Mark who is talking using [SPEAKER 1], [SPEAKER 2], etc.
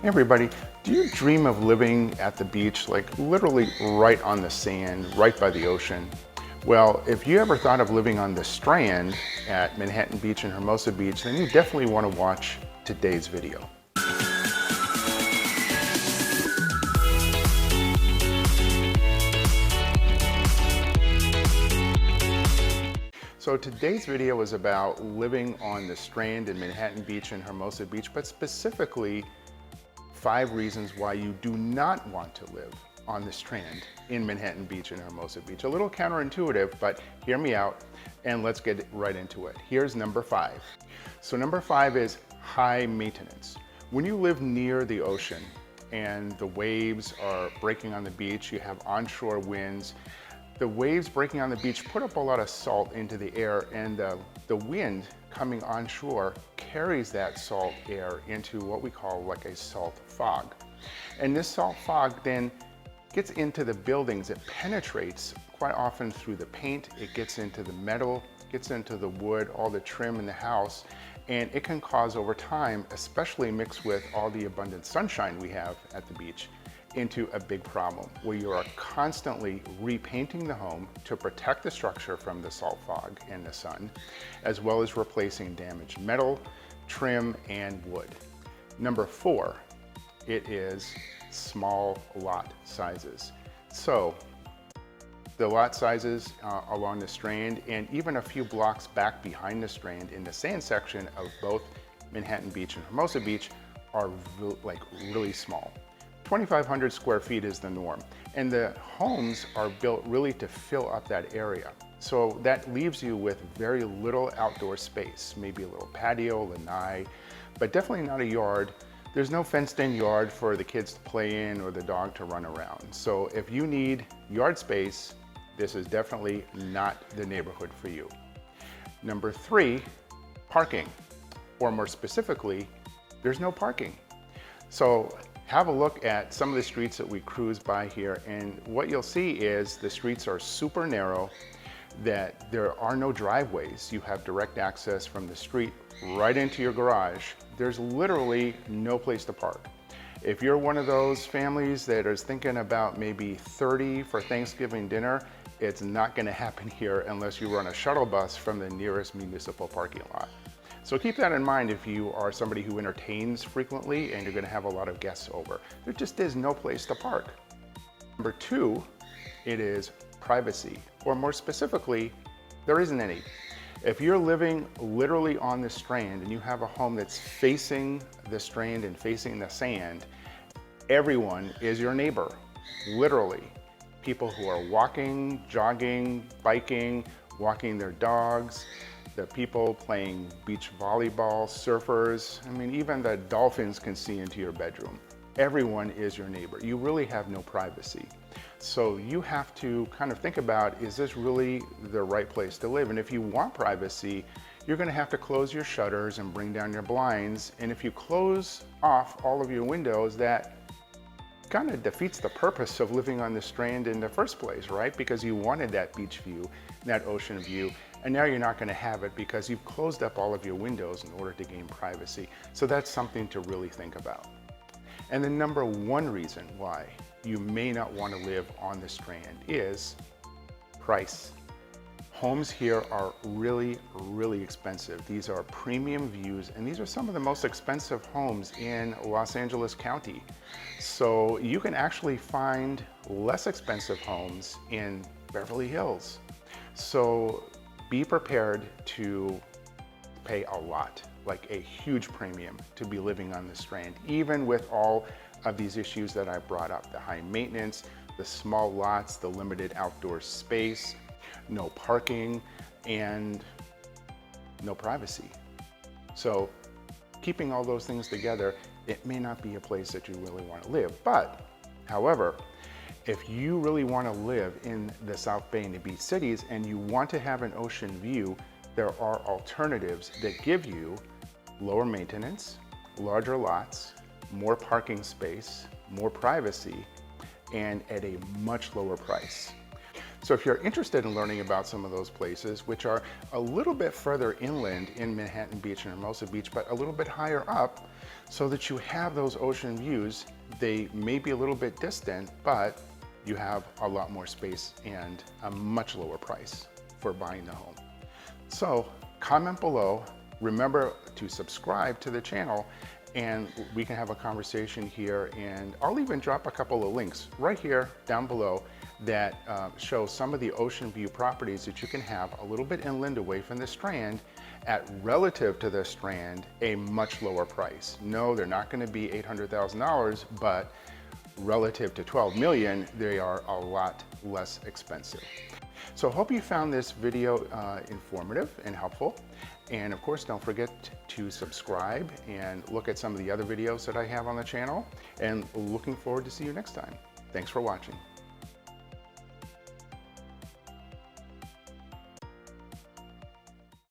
[SPEAKER 1] Hey everybody, do you dream of living at the beach, like literally right on the sand, right by the ocean? Well, if you ever thought of living on the Strand at Manhattan Beach and Hermosa Beach, then you definitely want to watch today's video. So today's video is about living on the Strand in Manhattan Beach and Hermosa Beach, but specifically 5 reasons why you do not want to live on the Strand in Manhattan Beach and Hermosa Beach. A little counterintuitive, but hear me out and let's get right into it. Here's number 5. So number 5 is high maintenance. When you live near the ocean and the waves are breaking on the beach, you have onshore winds, the waves breaking on the beach put up a lot of salt into the air, and the wind coming onshore carries that salt air into what we call like a salt fog. And this salt fog then gets into the buildings. It penetrates quite often through the paint, it gets into the metal, gets into the wood, all the trim in the house, and it can cause over time, especially mixed with all the abundant sunshine we have at the beach, into a big problem where you are constantly repainting the home to protect the structure from the salt fog and the sun, as well as replacing damaged metal, trim, and wood. Number 4, it is small lot sizes. So the lot sizes along the Strand and even a few blocks back behind the Strand in the sand section of both Manhattan Beach and Hermosa Beach are like really small. 2,500 square feet is the norm, and the homes are built really to fill up that area. So that leaves you with very little outdoor space, maybe a little patio, lanai, but definitely not a yard. There's no fenced-in yard for the kids to play in or the dog to run around. So if you need yard space, this is definitely not the neighborhood for you. Number 3, parking, or more specifically, there's no parking. So have a look at some of the streets that we cruise by here, and what you'll see is the streets are super narrow, that there are no driveways. You have direct access from the street right into your garage. There's literally no place to park. If you're one of those families that is thinking about maybe 30 for Thanksgiving dinner, it's not going to happen here unless you run a shuttle bus from the nearest municipal parking lot. So keep that in mind if you are somebody who entertains frequently and you're going to have a lot of guests over. There just is no place to park. Number 2, it is privacy, or more specifically, there isn't any. If you're living literally on the Strand and you have a home that's facing the Strand and facing the sand, everyone is your neighbor, literally. People who are walking, jogging, biking, walking their dogs, the people playing beach volleyball, surfers, I mean, even the dolphins can see into your bedroom. Everyone is your neighbor. You really have no privacy. So you have to kind of think about, is this really the right place to live? And if you want privacy, you're going to have to close your shutters and bring down your blinds. And if you close off all of your windows, that kind of defeats the purpose of living on the Strand in the first place, right? Because you wanted that beach view, that ocean view, and now you're not going to have it because you've closed up all of your windows in order to gain privacy. So that's something to really think about. And the number 1 reason why you may not want to live on the Strand is price. Homes here are really, really expensive. These are premium views, and these are some of the most expensive homes in Los Angeles County. So you can actually find less expensive homes in Beverly Hills. So be prepared to pay a lot, like a huge premium, to be living on the Strand, even with all of these issues that I brought up: the high maintenance, the small lots, the limited outdoor space, no parking, and no privacy. So keeping all those things together, it may not be a place that you really want to live. But however, if you really want to live in the South Bay and the beach cities and you want to have an ocean view, there are alternatives that give you lower maintenance, larger lots, more parking space, more privacy, and at a much lower price. So if you're interested in learning about some of those places, which are a little bit further inland in Manhattan Beach and Hermosa Beach, but a little bit higher up, so that you have those ocean views. They may be a little bit distant, but you have a lot more space and a much lower price for buying the home. So comment below, remember to subscribe to the channel, and we can have a conversation here, and I'll even drop a couple of links right here down below that show some of the ocean view properties that you can have a little bit inland away from the Strand at, relative to the Strand, a much lower price. No, they're not going to be $800,000, but relative to 12 million, they are a lot less expensive. So I hope you found this video informative and helpful. And of course, don't forget to subscribe and look at some of the other videos that I have on the channel. And looking forward to see you next time. Thanks for watching.